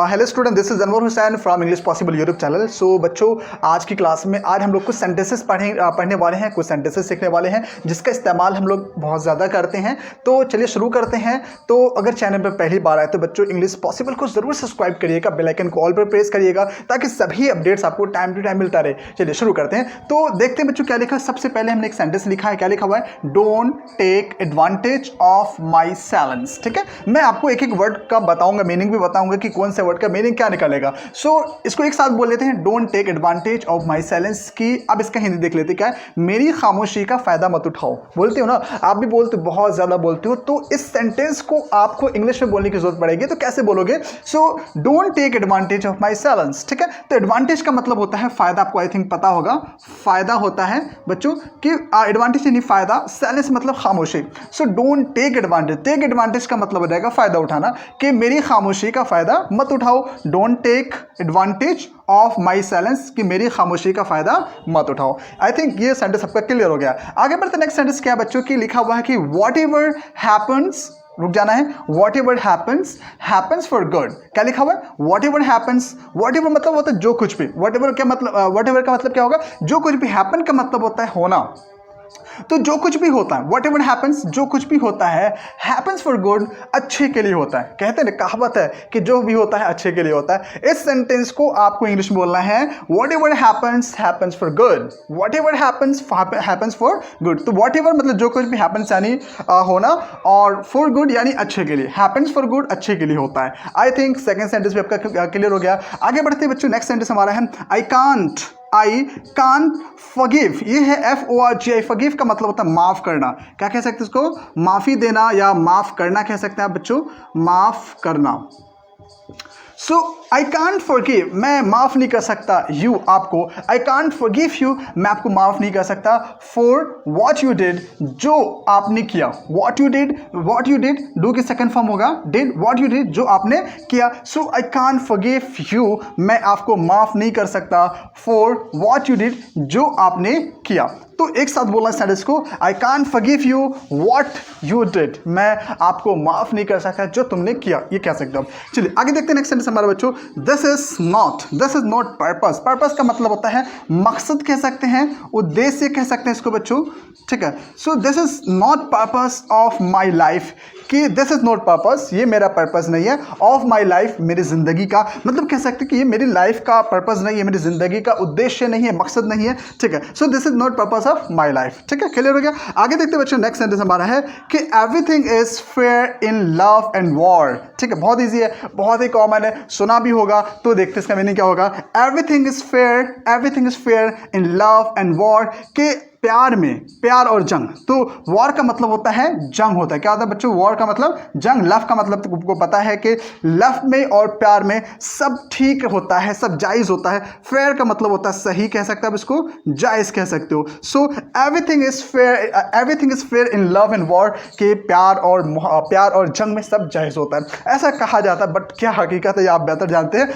Hello student, this is Anwar Hussain from English possible YouTube channel. So बच्चों, आज की class में आज हम लोग कुछ सेंटेंसेस पढ़ने वाले हैं, कुछ सेंटेंसेस सीखने वाले हैं जिसका इस्तेमाल हम लोग बहुत ज़्यादा करते हैं। तो चलिए शुरू करते हैं। तो अगर चैनल पर पहली बार आए तो बच्चों इंग्लिश पॉसिबल को ज़रूर सब्सक्राइब करिएगा, बेल आइकन को ऑल पर प्रेस करिएगा ताकि सभी अपडेट्स आपको टाइम टू टाइम मिलता रहे। चलिए शुरू करते हैं। तो देखते हैं बच्चों क्या लिखा है। सबसे पहले हमने एक सेंटेंस लिखा है। क्या लिखा हुआ है? Don't take advantage of my silence. ठीक है, मैं आपको एक एक वर्ड का बताऊंगा, मीनिंग भी बताऊंगा कि कौन से वर्ड का मीनिंग क्या निकलेगा। सो इसको एक साथ बोल लेते हैं, don't take advantage of my silence की। अब इसका हिंदी देख लेते हैं क्या है। मेरी खामोशी का फायदा मत उठाओ। बोलते हो ना, आप भी बोलते हो, बहुत ज्यादा बोलते हो। तो इस सेंटेंस को आपको इंग्लिश में बोलने की जरूरत पड़ेगी। तो कैसे बोलोगे? So don't take advantage of my silence. ठीक है, तो एडवांटेज का मतलब होता है फायदा। आपको आई थिंक पता होगा, फायदा होता है बच्चों कि एडवांटेज यानी फायदा, साइलेंस मतलब खामोशी। So don't take advantage, take advantage का मतलब हो जाएगा फायदा उठाना, कि मेरी खामोशी का फायदा मत उठाओ। Don't take advantage of my silence, कि मेरी खामोशी का फायदा मत उठाओ। आई थिंक ये सेंटेंस सबका क्लियर हो गया। आगे बढ़ते नेक्स्ट सेंटेंस क्या है बच्चों की? लिखा हुआ है कि वॉट एवर हैपन्स, रुक जाना है, what ever happens happens for good. क्या लिखा हुआ है? What ever happens, what ever मतलब होता है जो कुछ भी। वॉट एवर क्या मतलब, वॉट एवर का मतलब क्या होगा? जो कुछ भी। हैपन का मतलब होता है होना। तो जो कुछ भी होता है, वॉट एवर हैपन्स, जो कुछ भी होता है, हैपन्स फॉर गुड, अच्छे के लिए होता है। कहते हैं ना, कहावत है कि जो भी होता है अच्छे के लिए होता है। इस सेंटेंस को आपको इंग्लिश में बोलना है, what ever happens happens for good. What ever happens happens for good. तो वॉट एवर मतलब जो कुछ भी, हैपन्स यानी होना, और फॉर गुड यानी अच्छे के लिए। हैपन्स फॉर गुड अच्छे के लिए होता है। आई थिंक सेकेंड सेंटेंस भी आपका क्लियर हो गया। आगे बढ़ते बच्चों, नेक्स्ट सेंटेंस हमारा है आई कांट फॉरगिव। ये है FORGI। फॉरगिव का मतलब होता है माफ करना। क्या कह सकते हैं इसको? माफी देना या माफ करना कह सकते हैं आप बच्चों, माफ करना। सो आई कांट फॉरगिव, मैं माफ नहीं कर सकता यू, आपको। आई कांट फॉरगिव यू, मैं आपको माफ नहीं कर सकता फॉर वॉट यू डिड, जो आपने किया। वॉट यू डिड डू की सेकंड फॉर्म होगा डिड। वॉट यू डिड, जो आपने किया। सो आई कांट फॉरगिव यू, मैं आपको माफ नहीं कर सकता फॉर वॉट यू डिड, जो आपने किया। तो एक साथ बोलना सेंटेंस को, I can't forgive you what you did, मैं आपको माफ नहीं कर सकता जो तुमने किया। ये कह सकते हो। चलिए आगे देखते हैं नेक्स्ट सेंटेंस हमारे बच्चों। This is not purpose. Purpose का मतलब होता है मकसद कह सकते हैं, उद्देश्य कह सकते हैं इसको बच्चों। ठीक है, so this is not purpose of my life, कि दिस इज नॉट पर्पस, ये मेरा पर्पस नहीं है, ऑफ माई लाइफ, मेरी जिंदगी का। मतलब कह सकते हैं कि ये मेरी लाइफ का पर्पस नहीं है, मेरी जिंदगी का उद्देश्य नहीं है, मकसद नहीं है। ठीक है, so this is not purpose of my life. ठीक है, क्लियर हो गया। आगे देखते बच्चों, नेक्स्ट सेंटेंस हमारा है कि everything is fair in love and war. ठीक है, बहुत ईजी है, बहुत ही कॉमन है, सुना भी होगा। तो देखते इसका मीनिंग क्या होगा। Everything is fair in love and war, के प्यार में, प्यार और जंग। तो वॉर का मतलब होता है जंग होता है। क्या होता है बच्चों? वॉर का मतलब जंग। लव का मतलब तुमको पता है कि लव में और प्यार में सब ठीक होता है, सब जायज़ होता है। फेयर का मतलब होता है सही, कह सकते हो आप इसको, जायज़ कह सकते हो। So everything is fair in love and war, के प्यार और जंग में सब जायज़ होता है, ऐसा कहा जाता है। बट क्या हकीकत है ये आप बेहतर जानते हैं।